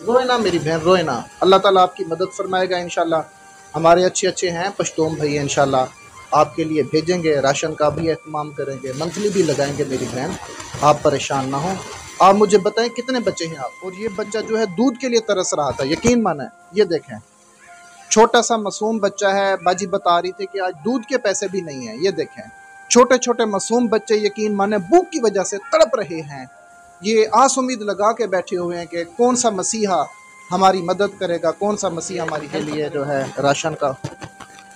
रोए ना मेरी बहन, रोए ना। अल्लाह ताला आपकी मदद फरमाएगा इंशाल्लाह। हमारे अच्छे हैं पश्तून भाई इंशाल्लाह आपके लिए भेजेंगे, राशन का भी एहतमाम करेंगे, मंथली भी लगाएंगे मेरी बहन, आप परेशान ना हो। आप मुझे बताएं कितने बच्चे हैं आप? और ये बच्चा जो है दूध के लिए तरस रहा था, यकीन माने। ये देखें छोटा सा मासूम बच्चा है, बाजी बता रही थी कि आज दूध के पैसे भी नहीं है। ये देखें छोटे छोटे मासूम बच्चे यकीन माने भूख की वजह से तड़प रहे हैं। ये आस उम्मीद लगा के बैठे हुए हैं कि कौन सा मसीहा हमारी मदद करेगा, कौन सा मसीहा हमारी के लिए जो है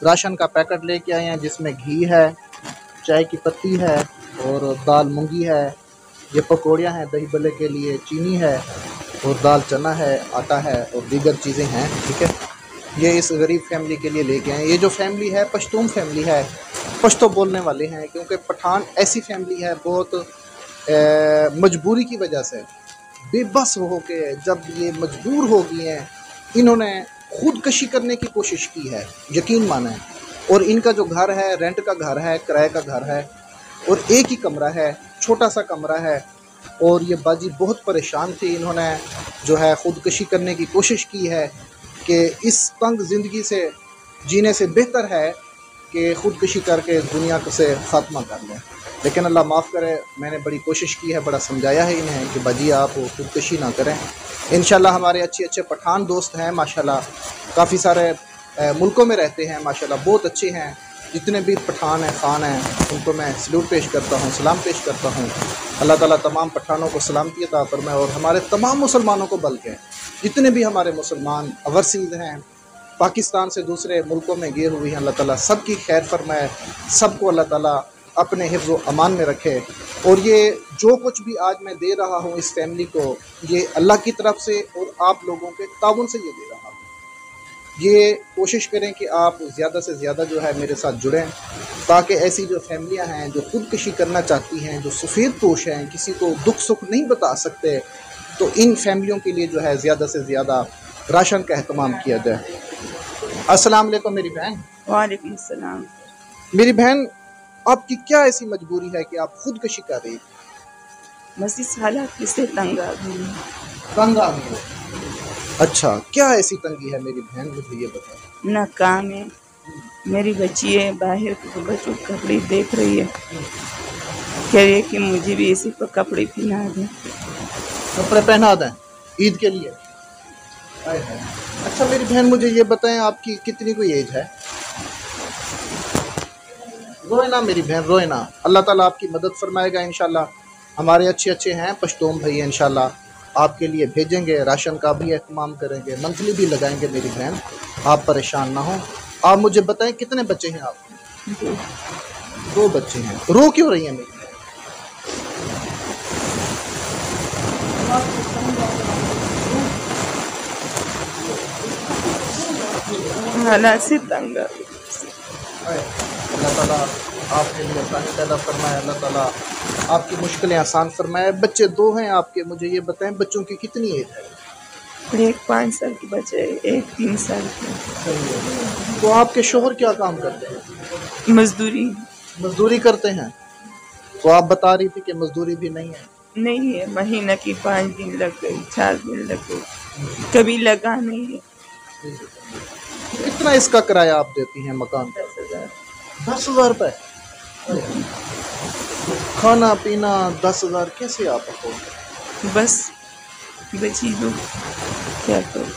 राशन का पैकेट लेके आए हैं, जिसमें घी है, चाय की पत्ती है और दाल मूंगी है, ये पकौड़ियाँ हैं दही बल्ले के लिए, चीनी है और दाल चना है, आटा है और दीगर चीज़ें हैं। ठीक है, ये इस गरीब फैमिली के लिए लेके आए। ये जो फैमिली है पश्तून फैमिली है, पश्तो बोलने वाले हैं, क्योंकि पठान ऐसी फैमिली है बहुत मजबूरी की वजह से बेबस हो के जब ये मजबूर हो गए हैं, इन्होंने खुदकशी करने की कोशिश की है, यकीन माने। और इनका जो घर है रेंट का घर है, किराए का घर है और एक ही कमरा है, छोटा सा कमरा है। और ये बाजी बहुत परेशान थी, इन्होंने जो है खुदकशी करने की कोशिश की है कि इस तंग ज़िंदगी से जीने से बेहतर है कि खुदकशी करके इस दुनिया से ख़ात्मा कर लें। लेकिन अल्लाह माफ़ करे, मैंने बड़ी कोशिश की है, बड़ा समझाया है इन्हें कि बाजी आप खुदकशी ना करें। इंशाल्लाह हमारे अच्छे पठान दोस्त हैं माशाल्लाह, काफ़ी सारे मुल्कों में रहते हैं माशाल्लाह, बहुत अच्छे हैं। जितने भी पठान हैं, खान हैं, उनको मैं सल्यूट पेश करता हूँ, सलाम पेश करता हूँ। अल्लाह ताला तमाम पठानों को सलामती अता फरमाए और हमारे तमाम मुसलमानों को, बल्कि जितने भी हमारे मुसलमान ओवरसीज़ हैं, पाकिस्तान से दूसरे मुल्कों में गए हुए हैं, अल्लाह ताला सबकी खैर फरमाए, सबको अल्लाह ताला अपने हिफ्ज़ व अमान में रखे। और ये जो कुछ भी आज मैं दे रहा हूँ इस फैमिली को, ये अल्लाह की तरफ से और आप लोगों के ताउन से ये दे रहा हूँ। ये कोशिश करें कि आप ज़्यादा से ज़्यादा जो है मेरे साथ जुड़ें, ताकि ऐसी जो फैमिलियाँ हैं जो खुदकशी करना चाहती हैं, जो सफ़ेद पोश हैं, किसी को दुख सुख नहीं बता सकते, तो इन फैमिलियों के लिए जो है ज़्यादा से ज़्यादा राशन का अहतमाम किया जाए। अस्सलाम वालेकुम मेरी बहन। वालेकुम सलाम। मेरी बहन, आपकी क्या ऐसी मजबूरी है कि आप खुदकशी कर रही? बस इस हालात से तंग आ गई। तंग आ गई? अच्छा, क्या ऐसी तंगी है मेरी बहन, मुझे ये बताओ। ना काम है, मेरी बच्ची है बाहर के बच्चों के कपड़े देख रही है, कह रही है कि मुझे भी इसी पर कपड़े पहना दें। कपड़े पहना दें ईद के लिए? अच्छा मेरी बहन, मुझे ये बताएं आपकी कितनी कोई एज है? रोए ना मेरी बहन, रोए ना। अल्लाह ताला आपकी मदद फरमाएगा इंशाल्लाह। हमारे अच्छे हैं पश्तून भाई इंशाल्लाह आपके लिए भेजेंगे, राशन का भी एहतमाम करेंगे, मंथली भी लगाएंगे मेरी बहन, आप परेशान ना हो। आप मुझे बताएं कितने बच्चे हैं आपके? 2 बच्चे हैं। रो क्यों रही हैं मेरी हालात से तंग आ गई। अल्लाह ताला आपके लिए आसानी पैदा फरमाए, अल्लाह ताला आपकी मुश्किलें आसान फरमाए। बच्चे 2 हैं आपके, मुझे ये बताएं बच्चों की कितनी एज है? एक 5 साल की बच्चे है, एक 3 साल की। तो आपके शोहर क्या काम करते हैं? मजदूरी करते हैं। तो आप बता रही थी कि मजदूरी भी नहीं है, महीना की 5 दिन लग गई, 4 दिन लग गई, कभी लगा नहीं है। कितना इसका किराया आप देती हैं मकान का? 10,000 रुपये। खाना पीना 10,000 कैसे आप अफोर्ड? बस बची दो, क्या करूँ,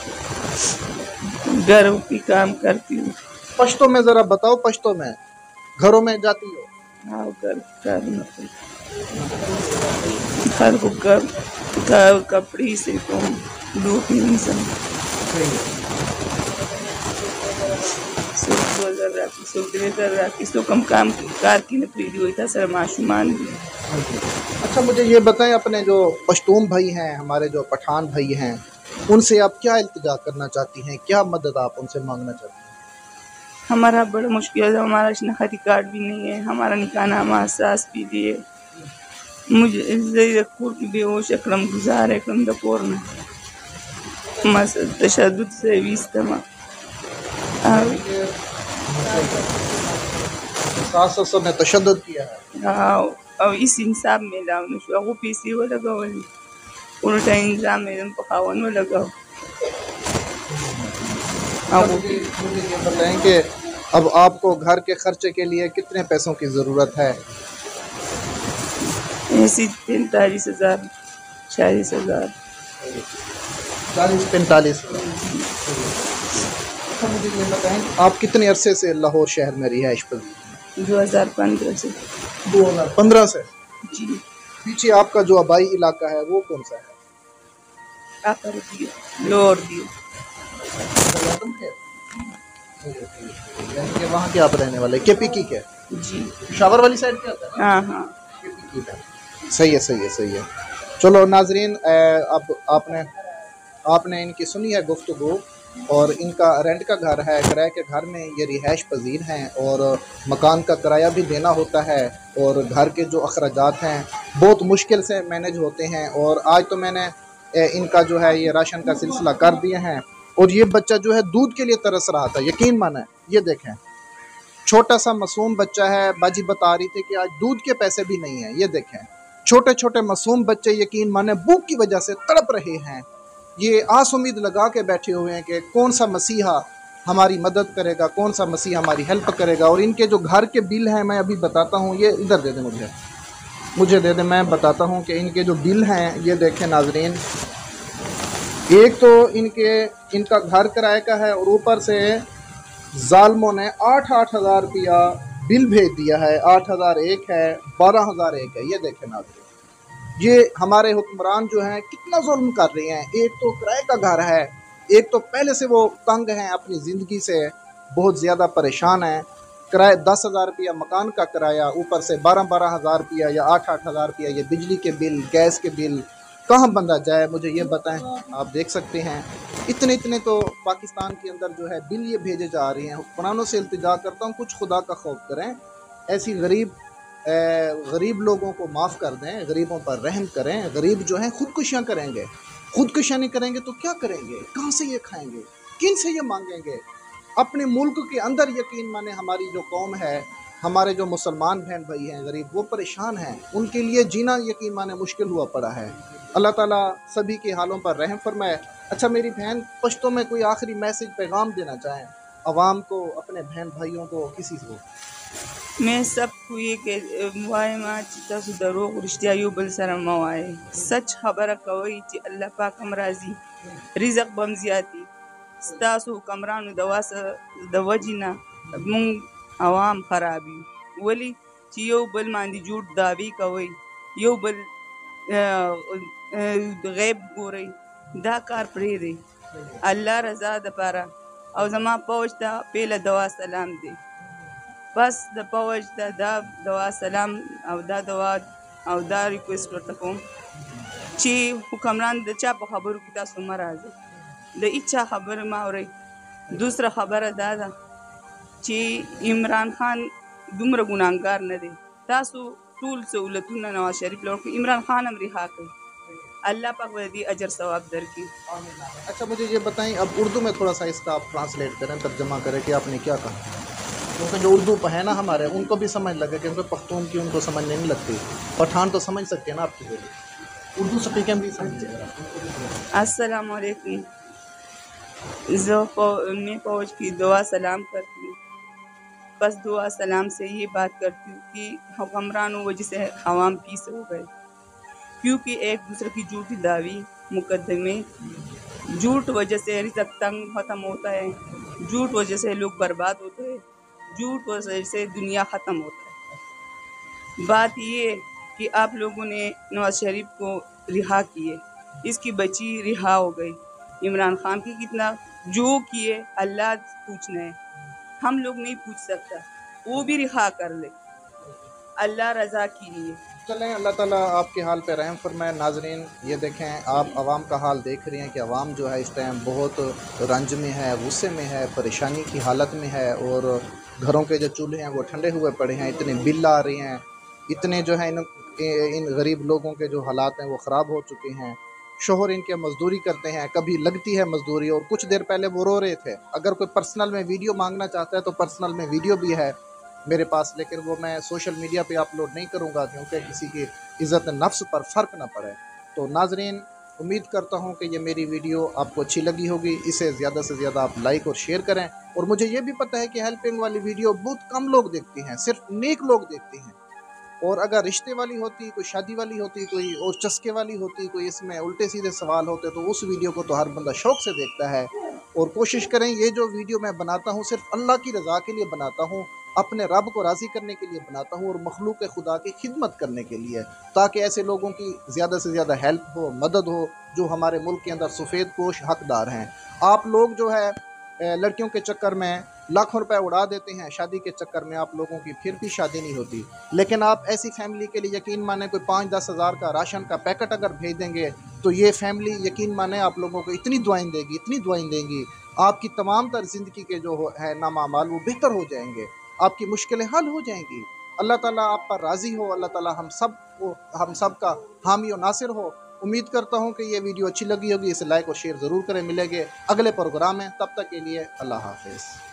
घरों की काम करती हूँ। पश्तो में ज़रा बताओ, पश्तो में घरों में जाती हो? हाँ, घर को कपड़े से तुम धूप नहीं समझ कम काम कार की नौकरी हुई था सर माशुमान भी। अच्छा मुझे ये बताएं, अपने जो पश्तून भाई हैं, हमारे जो पठान भाई हैं, उनसे आप क्या इल्तिजा करना चाहती हैं, क्या मदद आप उनसे मांगना चाहती हैं? हमारा बड़ा मुश्किल है, हमारा शनाख्ती कार्ड भी नहीं है, हमारा निकाहनामा सास भी दिए, मुझे की बेहोश अकरम गुजार अकरम दपोर में तशद्दुद से 20 तमा सास ने तशद्दुद किया है। हाँ, और इस इंसाफ में लाओ पीसी वो लगाओ उल्टा इंजाम में पकावन में लगाओ मुझे ये बताएं कि अब आपको घर के खर्चे के लिए कितने पैसों की ज़रूरत है? ऐसी 45,000 40,000। 40-45। अच्छा मुझे ये बताएं आप कितने अरसे से लाहौर शहर में रिहाइश पजीर? 2015 से। 2015 से? जी। पीछे आपका जो आबाई इलाका है वो कौन सा है? लोअर दियो। यानी कि वहाँ के आप रहने वाले KPK के? जी। शावर वाली साइड के आता है? हाँ हाँ। KPK का। सही है सही है सही है। चलो नाजरीन, अब आपने इनकी सुनी है गुफ्तगू, और इनका रेंट का घर है, किराए के घर में ये रिहाइश पजीर हैं, और मकान का किराया भी देना होता है, और घर के जो अखराजात हैं बहुत मुश्किल से मैनेज होते हैं। और आज तो मैंने इनका जो है ये राशन का सिलसिला कर दिए हैं, और ये बच्चा जो है दूध के लिए तरस रहा था, यकीन माने। ये देखें छोटा सा मासूम बच्चा है, बाजी बता रही थी कि आज दूध के पैसे भी नहीं हैं। ये देखें छोटे छोटे मासूम बच्चे यकीन माने भूख की वजह से तड़प रहे हैं। ये आस उम्मीद लगा के बैठे हुए हैं कि कौन सा मसीहा हमारी मदद करेगा, कौन सा मसीहा हमारी हेल्प करेगा। और इनके जो घर के बिल हैं मैं अभी बताता हूँ, ये इधर दे दें मुझे दे दें, मैं बताता हूँ कि इनके जो बिल हैं ये देखें नाजरीन। एक तो इनका घर किराए का है, और ऊपर से जालमों ने 8-8 हज़ार रुपया बिल भेज दिया है। 8,000 एक है, 12,000 एक है। ये देखें नाज़रीन, ये हमारे हुक्मरान जो हैं कितना जुल्म कर रहे हैं। एक तो किराए का घर है, एक तो पहले से वो तंग हैं अपनी ज़िंदगी से, बहुत ज़्यादा परेशान हैं। किराए 10,000 रुपया मकान का किराया, ऊपर से 12-12 हज़ार रुपया या 8-8 हज़ार रुपया ये बिजली के बिल, गैस के बिल। कहाँ बंदा जाए, मुझे ये बताएं। आप देख सकते हैं इतने तो पाकिस्तान के अंदर जो है बिल ये भेजे जा रहे हैं। हुक्मरानों से इल्तिजा करता हूँ कुछ खुदा का खौफ करें, ऐसी गरीब लोगों को माफ़ कर दें, गरीबों पर रहम करें। गरीब जो हैं खुदकुशियाँ करेंगे, खुदकुशियाँ नहीं करेंगे तो क्या करेंगे, कहाँ से ये खाएंगे, किन से ये मांगेंगे। अपने मुल्क के अंदर यकीन माने हमारी जो कौम है, हमारे जो मुसलमान बहन भाई हैं गरीब, वो परेशान हैं, उनके लिए जीना यकीन माने मुश्किल हुआ पड़ा है। अल्लाह ताला सभी के हालों पर रहम फरमाए। अच्छा मेरी बहन, पश्तो में कोई आखिरी मैसेज पैगाम देना चाहें अवाम को, अपने बहन भाइयों को, किसी को? मैं सबको ये वाए मां चिता सु दरोग रिश्तिया यू बल सर मवाए सच खबर कवई ची अल्लाह पाक राजी रिजक बम जियाती स्तासु हुक्मरान दवजिना मुंग अवाम खराबी वली ची यो बल मांदी झूठ दावी कवई यो बल गैब गोरई दा कार प्रेरे अल्लाह रजा दपारा और जमा पहुँचता पहला दवा सलाम दे बस द पहुँचता दा दवा सलाम और दा दवा और दा रिक्वेस्ट करता हूँ ची हुक्मरान द चा खबर की तासु मराज द इच्छा खबर मावरे। दूसरा खबर दादा ची इमरान खान दुमर गुनाहगार न दे तासु टूल सहूलतुन नवाज शरीफ लोग इमरान खान हम रिहा कर अल्लाह पाक वदी अजर सवाब दर की। अच्छा मुझे ये बताएं, अब उर्दू में थोड़ा सा इसका आप ट्रांसलेट करें, तर्जमा करें कि आपने क्या कहा, क्योंकि जो उर्दू है ना हमारे, उनको भी समझ लगे, क्योंकि पख्तून की उनको समझ नहीं लगती। पठान तो समझ सकते हैं ना आपकी बोली, उर्दू स्पीकिंग भी समझते हैं। अस्सलाम वालेकुम, मैं पहुँच की दुआ सलाम करती हूँ। बस दुआ सलाम से ये बात करती हूँ कि हुक्मरानों वजह से अवाम पीस हो गए, क्योंकि एक दूसरे की झूठी दावी मुकदमे, झूठ वजह से रिज़्क़ तंग ख़त्म होता है, झूठ वजह से लोग बर्बाद होते हैं, झूठ वजह से दुनिया ख़त्म होता है। बात ये कि आप लोगों ने नवाज शरीफ को रिहा किए, इसकी बच्ची रिहा हो गई। इमरान खान की कितना जो किए अल्लाह पूछना है, हम लोग नहीं पूछ सकता, वो भी रिहा कर ले अल्लाह रज़ा के लिए। चलें अल्लाह ताला आपके हाल पे रहम फरमाए। नाजरीन ये देखें, आप आवाम का हाल देख रही हैं कि आवाम जो है इस टाइम बहुत रंज में है, गुस्से में है, परेशानी की हालत में है, और घरों के जो चूल्हे हैं वो ठंडे हुए पड़े हैं, इतने बिल आ रहे हैं, इतने जो है इन गरीब लोगों के जो हालात हैं वो ख़राब हो चुके हैं। शोहर इनके मजदूरी करते हैं, कभी लगती है मजदूरी, और कुछ देर पहले वो रो रहे थे। अगर कोई पर्सनल में वीडियो मांगना चाहता है तो पर्सनल में वीडियो भी है मेरे पास, लेकिन वो मैं सोशल मीडिया पे अपलोड नहीं करूँगा, क्योंकि किसी की इज़्ज़त नफ्स पर फ़र्क ना पड़े। तो नाजरीन उम्मीद करता हूँ कि ये मेरी वीडियो आपको अच्छी लगी होगी। इसे ज़्यादा से ज़्यादा आप लाइक और शेयर करें। और मुझे ये भी पता है कि हेल्पिंग वाली वीडियो बहुत कम लोग देखते हैं, सिर्फ नेक लोग देखते हैं। और अगर रिश्ते वाली होती, कोई शादी वाली होती, कोई और चस्के वाली होती, कोई इसमें उल्टे सीधे सवाल होते, तो उस वीडियो को तो हर बंदा शौक से देखता है। और कोशिश करें, ये जो वीडियो मैं बनाता हूँ सिर्फ अल्लाह की रज़ा के लिए बनाता हूँ, अपने रब को राज़ी करने के लिए बनाता हूँ और मखलूक खुदा की खिदमत करने के लिए, ताकि ऐसे लोगों की ज़्यादा से ज़्यादा हेल्प हो, मदद हो, जो हमारे मुल्क के अंदर सफ़ेद पोश हकदार हैं। आप लोग जो है लड़कियों के चक्कर में लाखों रुपए उड़ा देते हैं, शादी के चक्कर में आप लोगों की फिर भी शादी नहीं होती। लेकिन आप ऐसी फैमिली के लिए यकीन माने कोई 5-10 हज़ार का राशन का पैकेट अगर भेज देंगे, तो ये फैमिली यकीन माने आप लोगों को इतनी दुआएं देगी, इतनी दुआएं देंगी, आपकी तमाम तर ज़िंदगी के जो है नामामाल वो बेहतर हो जाएंगे, आपकी मुश्किलें हल हो जाएंगी। अल्लाह ताला आप पर राज़ी हो, अल्लाह ताला हम सब का हामी और नासिर हो। उम्मीद करता हूँ कि ये वीडियो अच्छी लगी होगी। इसे लाइक और शेयर ज़रूर करें। मिलेंगे अगले प्रोग्राम में, तब तक के लिए अल्लाह हाफ़िज़।